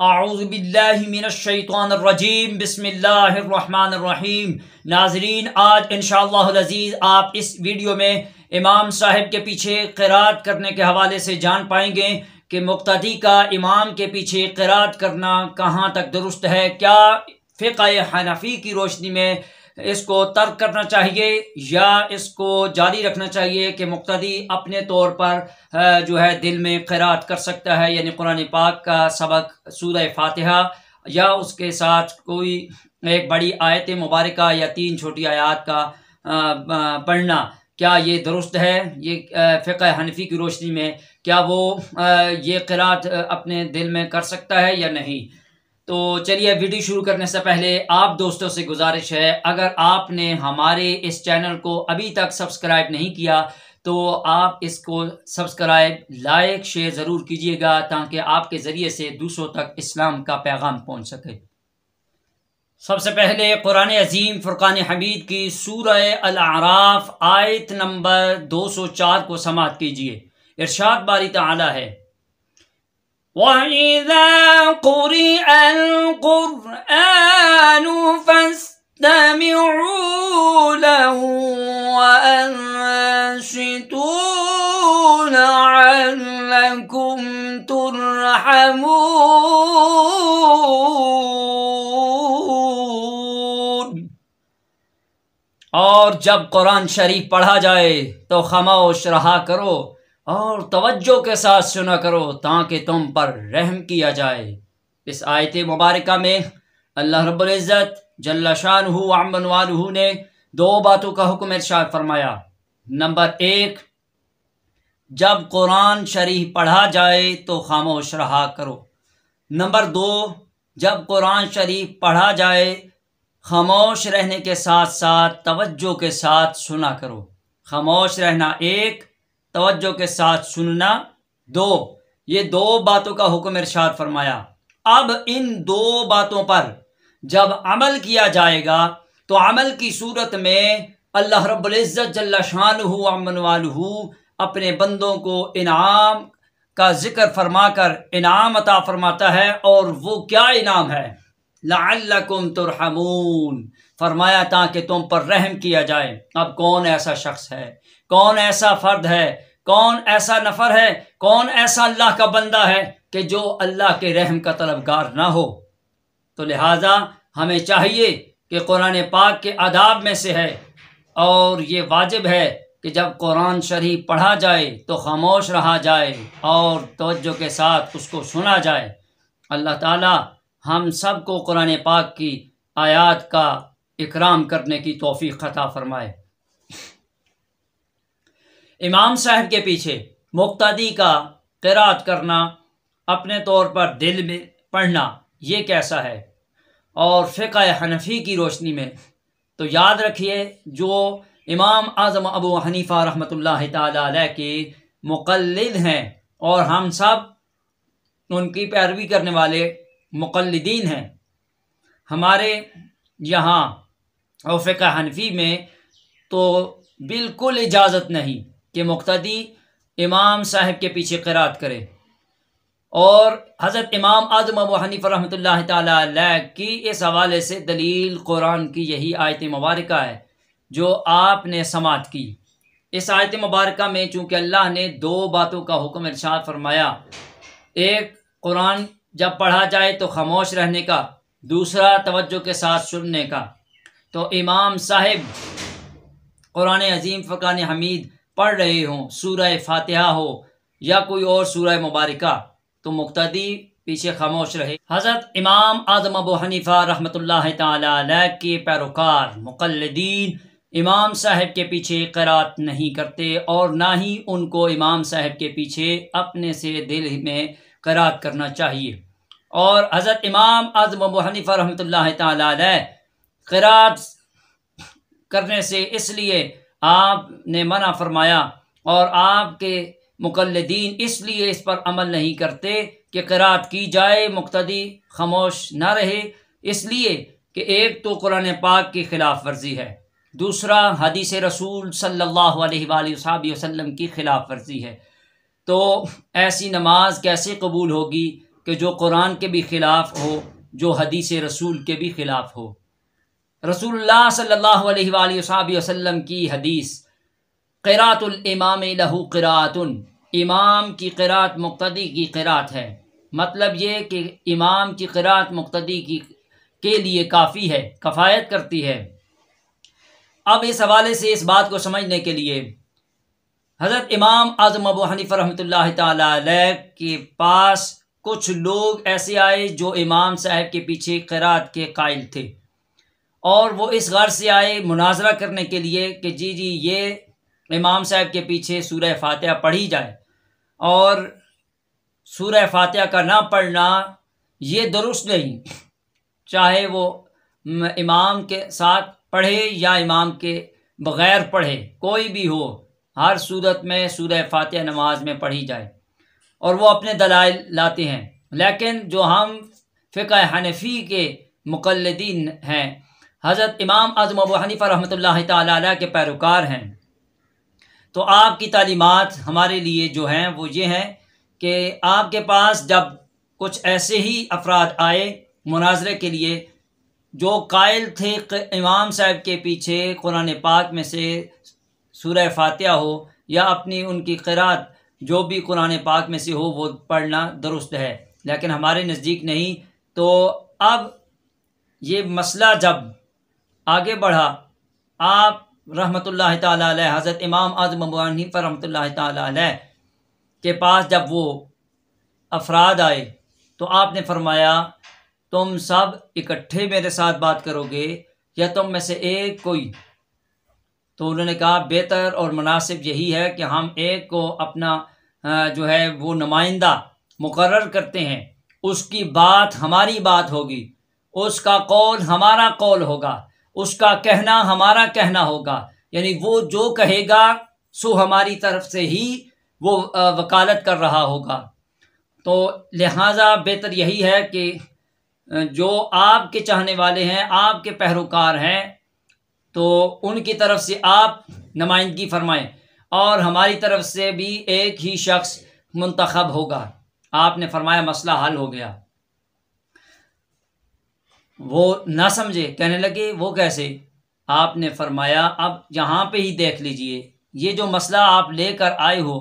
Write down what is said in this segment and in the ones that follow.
اعوذ باللہ من الشیطان الرجیم بسم اللہ الرحمن الرحیم۔ ناظرین، آج انشاءاللہ العزیز آپ اس ویڈیو میں امام صاحب کے پیچھے قرات کرنے کے حوالے سے جان پائیں گے کہ مقتدی کا امام کے پیچھے قرات کرنا کہاں تک درست ہے، کیا فقہ حنفی کی روشنی میں اس کو ترک کرنا چاہیے یا اس کو جاری رکھنا چاہیے کہ مقتدی اپنے طور پر جو ہے دل میں قرات کر سکتا ہے، یعنی قرآن پاک کا سبق سورہ فاتحہ یا اس کے ساتھ کوئی ایک بڑی آیت مبارکہ یا 3 چھوٹی آیات کا پڑھنا، کیا یہ درست ہے؟ یہ فقہ حنفی کی روشنی میں کیا وہ یہ قرات اپنے دل میں کر سکتا ہے یا نہیں؟ تو چلیے ویڈیو شروع کرنے سے پہلے آپ دوستوں سے گزارش ہے، اگر آپ نے ہمارے اس چینل کو ابھی تک سبسکرائب نہیں کیا تو آپ اس کو سبسکرائب، لائک، شیئر ضرور کیجیے گا تاکہ آپ کے ذریعے سے دوسروں تک اسلام کا پیغام پہنچ سکے۔ سب سے پہلے قرآن عظیم فرقان حمید کی سورہ الاعراف آیت نمبر 204 کو سماعت کیجیے۔ ارشاد باری تعالی ہے، وَإِذَا قُرِئَ الْقُرْآنُ فَاسْتَمِعُوا لَهُ وَأَنصِتُوا لَعَلَّكُمْ تُرْحَمُونَ۔ اور جب قرآن شریف پڑھا جائے تو خاموش رہا کرو اور توجہ کے ساتھ سنا کرو تاکہ تم پر رحم کیا جائے۔ اس آیت مبارکہ میں اللہ رب العزت جل شانہ وعم والہ نے 2 باتوں کا حکم ارشاد فرمایا۔ نمبر 1، جب قرآن شریف پڑھا جائے تو خاموش رہا کرو۔ نمبر 2، جب قرآن شریف پڑھا جائے خاموش رہنے کے ساتھ ساتھ توجہ کے ساتھ سنا کرو۔ خاموش رہنا 1، توجہ کے ساتھ سننا 2، یہ 2 باتوں کا حکم ارشاد فرمایا۔ اب ان 2 باتوں پر جب عمل کیا جائے گا تو عمل کی صورت میں اللہ رب العزت جل شانہ ومن والہ اپنے بندوں کو انعام کا ذکر فرما کر انعام عطا فرماتا ہے، اور وہ کیا انعام ہے؟ لعلکم ترحمون، فرمایا تاکہ تم پر رحم کیا جائے۔ اب کون ایسا شخص ہے، کون ایسا فرد ہے، کون ایسا نفر ہے، کون ایسا اللہ کا بندہ ہے کہ جو اللہ کے رحم کا طلبگار نہ ہو؟ تو لہٰذا ہمیں چاہیے کہ قرآن پاک کے آداب میں سے ہے، اور یہ واجب ہے کہ جب قرآن شریف پڑھا جائے تو خاموش رہا جائے اور توجہ کے ساتھ اس کو سنا جائے۔ اللہ تعالی ہم سب کو قرآن پاک کی آیات کا اکرام کرنے کی توفیق عطا فرمائے۔ امام صاحب کے پیچھے مقتدی کا قرات کرنا، اپنے طور پر دل میں پڑھنا، یہ کیسا ہے؟ اور فقہ حنفی کی روشنی میں تو یاد رکھیے، جو امام اعظم ابو حنیفہ رحمۃ اللہ تعالی علیہ کے مقلد ہیں اور ہم سب ان کی پیروی کرنے والے مقلدین ہیں، ہمارے یہاں اور فقہ حنفی میں تو بالکل اجازت نہیں کہ مقتدی امام صاحب کے پیچھے قرات کرے، اور حضرت امام اعظم ابو حنیفہ رحمۃ اللہ تعالی علیہ کی اس حوالے سے دلیل قرآن کی یہی آیت مبارکہ ہے جو آپ نے سماعت کی۔ اس آیت مبارکہ میں چونکہ اللہ نے 2 باتوں کا حکم ارشاد فرمایا، ایک قرآن جب پڑھا جائے تو خاموش رہنے کا، دوسرا توجہ کے ساتھ سننے کا، تو امام صاحب قرآن عظیم فرقان حمید پڑھ رہے ہوں، سورہ فاتحہ ہو یا کوئی اور سورہ مبارکہ، تو مقتدی پیچھے خاموش رہے۔ حضرت امام اعظم ابو حنیفہ رحمۃ اللہ تعالی علیہ کے پیروکار مقلدین امام صاحب کے پیچھے قرات نہیں کرتے، اور نہ ہی ان کو امام صاحب کے پیچھے اپنے سے دل میں قرات کرنا چاہیے۔ اور حضرت امام اعظم ابو حنیفہ رحمۃ اللہ تعالی علیہ قرات کرنے سے اس لیے آپ نے منع فرمایا، اور آپ کے مقلدین اس لیے اس پر عمل نہیں کرتے کہ قرات کی جائے مقتدی خاموش نہ رہے، اس لیے کہ ایک تو قرآن پاک کی خلاف ورزی ہے، دوسرا حدیث رسول صلی اللہ علیہ وآلہ وسلم کی خلاف ورزی ہے۔ تو ایسی نماز کیسے قبول ہوگی کہ جو قرآن کے بھی خلاف ہو، جو حدیث رسول کے بھی خلاف ہو۔ رسول اللہ صلی اللہ علیہ وآلہ وسلم کی حدیث، قراءۃ الامام لہ قراءۃ، امام کی قراءت مقتدی کی قراءت ہے۔ مطلب یہ کہ امام کی قراءت مقتدی کے لیے کافی ہے، کفایت کرتی ہے۔ اب اس حوالے سے اس بات کو سمجھنے کے لیے حضرت امام اعظم ابو حنیفہ رحمۃ اللہ تعالی علیہ کے پاس کچھ لوگ ایسے آئے جو امام صاحب کے پیچھے قراءت کے قائل تھے، اور وہ اس غرض سے آئے مناظرہ کرنے کے لیے کہ جی یہ امام صاحب کے پیچھے سورہ فاتحہ پڑھی جائے، اور سورہ فاتحہ کا نہ پڑھنا یہ درست نہیں، چاہے وہ امام کے ساتھ پڑھے یا امام کے بغیر پڑھے، کوئی بھی ہو، ہر صورت میں سورہ فاتحہ نماز میں پڑھی جائے، اور وہ اپنے دلائل لاتے ہیں۔ لیکن جو ہم فقہ حنفی کے مقلدین ہیں، حضرت امام اعظم ابو حنیفہ رحمۃ اللہ تعالی علیہ کے پیروکار ہیں، تو آپ کی تعلیمات ہمارے لیے جو ہیں وہ یہ ہیں کہ آپ کے پاس جب کچھ ایسے ہی افراد آئے مناظرے کے لیے جو قائل تھے امام صاحب کے پیچھے قرآن پاک میں سے سورہ فاتحہ ہو یا اپنی ان کی قراءت جو بھی قرآن پاک میں سے ہو وہ پڑھنا درست ہے، لیکن ہمارے نزدیک نہیں، تو اب یہ مسئلہ جب آگے بڑھا، آپ رحمۃ اللہ تعالی علیہ، حضرت امام اعظم ابو حنیفہ رحمۃ اللہ تعالی علیہ کے پاس جب وہ افراد آئے تو آپ نے فرمایا تم سب اکٹھے میرے ساتھ بات کرو گے یا تم میں سے ایک کوئی؟ تو انہوں نے کہا بہتر اور مناسب یہی ہے کہ ہم ایک کو اپنا جو ہے وہ نمائندہ مقرر کرتے ہیں، اس کی بات ہماری بات ہوگی، اس کا قول ہمارا قول ہوگا، اس کا کہنا ہمارا کہنا ہوگا، یعنی وہ جو کہے گا سو ہماری طرف سے ہی وہ وکالت کر رہا ہوگا۔ تو لہٰذا بہتر یہی ہے کہ جو آپ کے چاہنے والے ہیں، آپ کے پیروکار ہیں، تو ان کی طرف سے آپ نمائندگی فرمائیں، اور ہماری طرف سے بھی ایک ہی شخص منتخب ہوگا۔ آپ نے فرمایا مسئلہ حل ہو گیا۔ وہ نہ سمجھے، کہنے لگے وہ کیسے؟ آپ نے فرمایا اب یہاں پہ ہی دیکھ لیجئے، یہ جو مسئلہ آپ لے کر آئے ہو،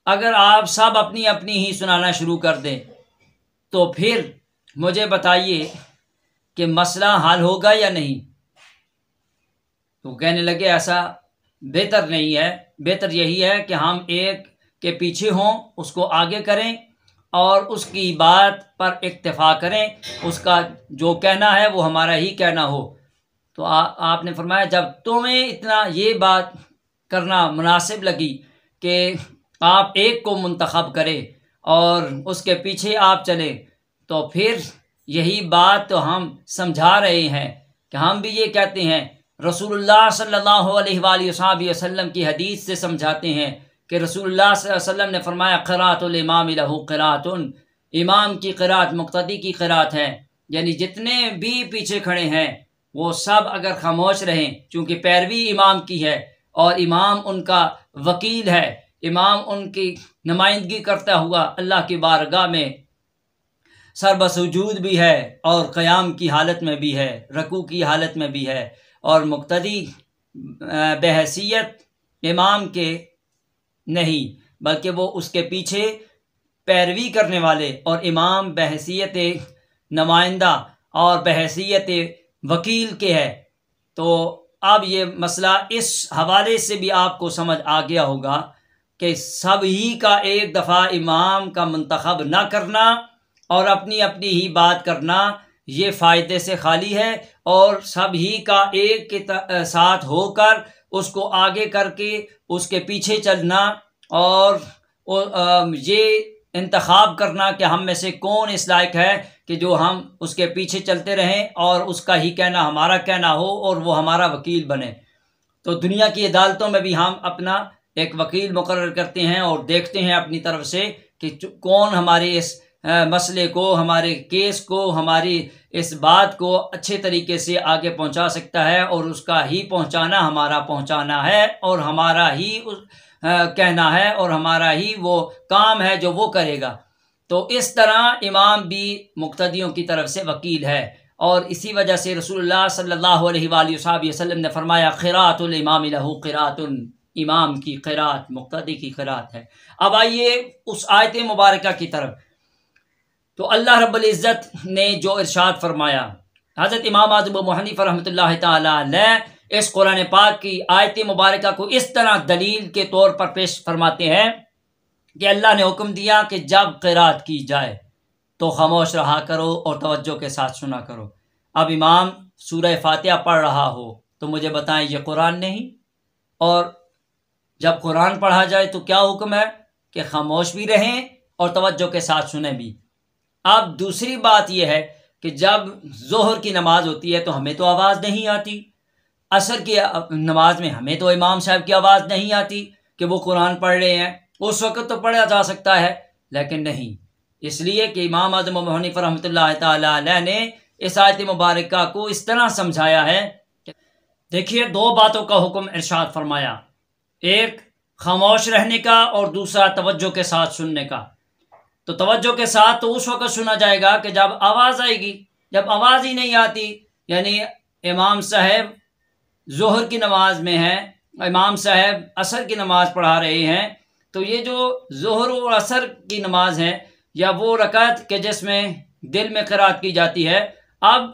اگر آپ سب اپنی اپنی ہی سنانا شروع کر دیں تو پھر مجھے بتائیے کہ مسئلہ حل ہوگا یا نہیں؟ تو کہنے لگے ایسا بہتر نہیں ہے، بہتر یہی ہے کہ ہم ایک کے پیچھے ہوں، اس کو آگے کریں اور اس کی بات پر اکتفا کریں، اس کا جو کہنا ہے وہ ہمارا ہی کہنا ہو۔ تو آپ نے فرمایا جب تمہیں اتنا یہ بات کرنا مناسب لگی کہ آپ ایک کو منتخب کریں اور اس کے پیچھے آپ چلیں، تو پھر یہی بات تو ہم سمجھا رہے ہیں کہ ہم بھی یہ کہتے ہیں، رسول اللہ صلی اللہ علیہ وآلہ وسلم کی حدیث سے سمجھاتے ہیں کہ رسول اللہ صلی اللہ علیہ وسلم نے فرمایا قراءۃ الامام لہ قراءۃ، امام کی قراءت مقتدی کی قراءت ہے، یعنی جتنے بھی پیچھے کھڑے ہیں وہ سب اگر خاموش رہیں، چونکہ پیروی امام کی ہے اور امام ان کا وکیل ہے، امام ان کی نمائندگی کرتا ہوا اللہ کی بارگاہ میں سر بسجود بھی ہے اور قیام کی حالت میں بھی ہے، رکوع کی حالت میں بھی ہے، اور مقتدی بحیثیت امام کے نہیں بلکہ وہ اس کے پیچھے پیروی کرنے والے، اور امام بحیثیت نمائندہ اور بحیثیت وکیل کے ہے۔ تو اب یہ مسئلہ اس حوالے سے بھی آپ کو سمجھ آ گیا ہوگا کہ سب ہی کا ایک دفعہ امام کا منتخب نہ کرنا اور اپنی اپنی ہی بات کرنا یہ فائدے سے خالی ہے، اور سب ہی کا ایک کے ساتھ ہو کر اس کو آگے کر کے اس کے پیچھے چلنا اور یہ انتخاب کرنا کہ ہم میں سے کون اس لائق ہے کہ جو ہم اس کے پیچھے چلتے رہیں اور اس کا ہی کہنا ہمارا کہنا ہو اور وہ ہمارا وکیل بنے۔ تو دنیا کی عدالتوں میں بھی ہم اپنا ایک وکیل مقرر کرتے ہیں اور دیکھتے ہیں اپنی طرف سے کہ کون ہمارے اس مسئلے کو، ہمارے کیس کو، ہماری اس بات کو اچھے طریقے سے آگے پہنچا سکتا ہے، اور اس کا ہی پہنچانا ہمارا پہنچانا ہے اور ہمارا ہی کہنا ہے اور ہمارا ہی وہ کام ہے جو وہ کرے گا۔ تو اس طرح امام بھی مقتدیوں کی طرف سے وکیل ہے، اور اسی وجہ سے رسول اللہ صلی اللہ علیہ وآلہ وسلم نے فرمایا قراءۃ الامام لہ قراءۃ، امام کی قراءت مقتدی کی قراءت ہے۔ اب آئیے اس آیت مبارکہ کی طرف۔ تو اللہ رب العزت نے جو ارشاد فرمایا، حضرت امام اعظم ابو حنیفہ رحمۃ اللہ تعالی علیہ اس قرآن پاک کی آیت مبارکہ کو اس طرح دلیل کے طور پر پیش فرماتے ہیں کہ اللہ نے حکم دیا کہ جب قرات کی جائے تو خاموش رہا کرو اور توجہ کے ساتھ سنا کرو۔ اب امام سورہ فاتحہ پڑھ رہا ہو تو مجھے بتائیں یہ قرآن نہیں؟ اور جب قرآن پڑھا جائے تو کیا حکم ہے کہ خاموش بھی رہیں اور توجہ کے ساتھ سنیں بھی۔ اب دوسری بات یہ ہے کہ جب ظہر کی نماز ہوتی ہے تو ہمیں تو آواز نہیں آتی، عصر کی نماز میں ہمیں تو امام صاحب کی آواز نہیں آتی کہ وہ قرآن پڑھ رہے ہیں، اس وقت تو پڑھا جا سکتا ہے لیکن نہیں، اس لیے کہ امام اعظم ابو حنیفہ رحمۃ اللہ تعالی علیہ نے اس آیت مبارکہ کو اس طرح سمجھایا ہے۔ دیکھیے دو باتوں کا حکم ارشاد فرمایا، ایک خاموش رہنے کا اور دوسرا توجہ کے ساتھ سننے کا۔ تو توجہ کے ساتھ تو اس وقت سنا جائے گا کہ جب آواز آئے گی، جب آواز ہی نہیں آتی، یعنی امام صاحب ظہر کی نماز میں ہیں، امام صاحب عصر کی نماز پڑھا رہے ہیں، تو یہ جو ظہر اور عصر کی نماز ہے یا وہ رکعت کہ جس میں دل میں قرات کی جاتی ہے، اب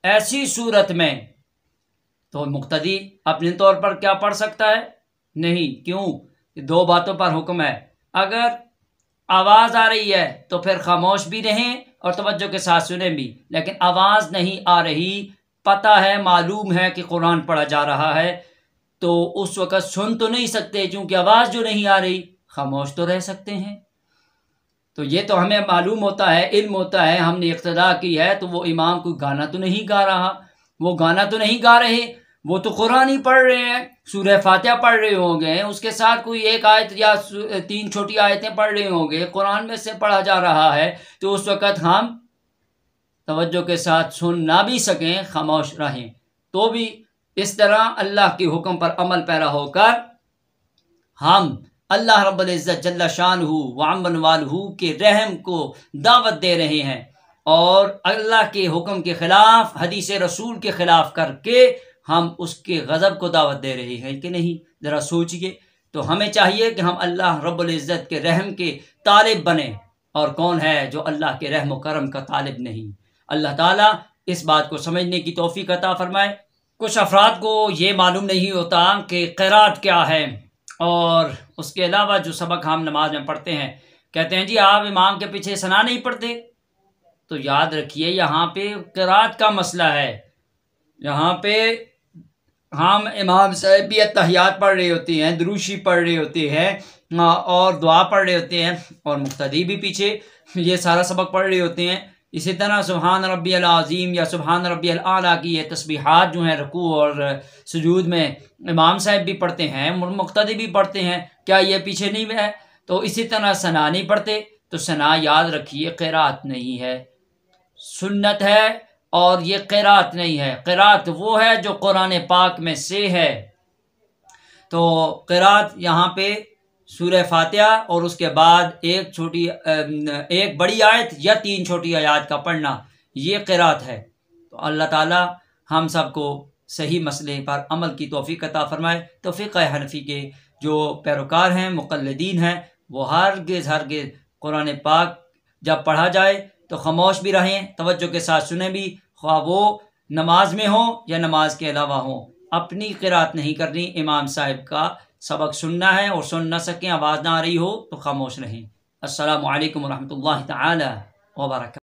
ایسی صورت میں تو مقتدی اپنے طور پر کیا پڑھ سکتا ہے؟ نہیں، کیوں؟ دو باتوں پر حکم ہے، اگر آواز آ رہی ہے تو پھر خاموش بھی رہیں اور توجہ کے ساتھ سنیں بھی، لیکن آواز نہیں آ رہی، پتہ ہے معلوم ہے کہ قرآن پڑھا جا رہا ہے، تو اس وقت سن تو نہیں سکتے چونکہ آواز جو نہیں آ رہی، خاموش تو رہ سکتے ہیں۔ تو یہ تو ہمیں معلوم ہوتا ہے، علم ہوتا ہے، ہم نے اقتداء کی ہے، تو وہ امام کوئی گانا تو نہیں گا رہا، وہ گانا تو نہیں گا رہے، وہ تو قرآن ہی پڑھ رہے ہیں، سورہ فاتحہ پڑھ رہے ہوں گے، اس کے ساتھ کوئی ایک آیت یا 3 چھوٹی آیتیں پڑھ رہے ہوں گے، قرآن میں سے پڑھا جا رہا ہے، تو اس وقت ہم توجہ کے ساتھ سن نہ بھی سکیں، خاموش رہیں، تو بھی اس طرح اللہ کے حکم پر عمل پیرا ہو کر ہم اللہ رب العزت جل شانہ وعم والہ کے رحم کو دعوت دے رہے ہیں، اور اللہ کے حکم کے خلاف، حدیث رسول کے خلاف کر کے ہم اس کے غضب کو دعوت دے رہے ہیں کہ نہیں؟ ذرا سوچئے۔ تو ہمیں چاہیے کہ ہم اللہ رب العزت کے رحم کے طالب بنیں، اور کون ہے جو اللہ کے رحم و کرم کا طالب نہیں؟ اللہ تعالیٰ اس بات کو سمجھنے کی توفیق عطا فرمائے۔ کچھ افراد کو یہ معلوم نہیں ہوتا کہ قرات کیا ہے، اور اس کے علاوہ جو سبق ہم نماز میں پڑھتے ہیں، کہتے ہیں جی آپ امام کے پیچھے ثنا نہیں پڑھتے، تو یاد رکھیے یہاں پہ قرات کا مسئلہ ہے، یہاں پہ ہم امام صاحب بھی اتحیات پڑھ رہے ہوتے ہیں، دروشی پڑھ رہے ہوتے ہیں اور دعا پڑھ رہے ہوتے ہیں، اور مقتدی بھی پیچھے یہ سارا سبق پڑھ رہے ہوتے ہیں۔ اسی طرح سبحان ربی العظیم یا سبحان ربی الاعلیٰ کی یہ تسبیحات جو ہیں رکوع اور سجود میں امام صاحب بھی پڑھتے ہیں، مقتدی بھی پڑھتے ہیں، کیا یہ پیچھے نہیں ہے؟ تو اسی طرح ثنا نہیں پڑھتے، تو ثنا یاد رکھیے قرات نہیں ہے، سنت ہے، اور یہ قرات نہیں ہے۔ قرات وہ ہے جو قرآن پاک میں سے ہے۔ تو قرات یہاں پہ سورہ فاتحہ اور اس کے بعد ایک بڑی آیت یا 3 چھوٹی آیات کا پڑھنا، یہ قرات ہے۔ تو اللہ تعالی ہم سب کو صحیح مسئلے پر عمل کی توفیق عطا فرمائے۔ تو فقہ حنفی کے جو پیروکار ہیں، مقلدین ہیں، وہ ہرگز قرآن پاک جب پڑھا جائے تو خاموش بھی رہیں، توجہ کے ساتھ سنیں بھی، خواہ وہ نماز میں ہوں یا نماز کے علاوہ ہوں۔ اپنی قرات نہیں کرنی، امام صاحب کا سبق سننا ہے، اور سن نہ سکیں، آواز نہ آ رہی ہو تو خاموش رہیں۔ السلام علیکم ورحمۃ اللہ تعالی وبرکاتہ۔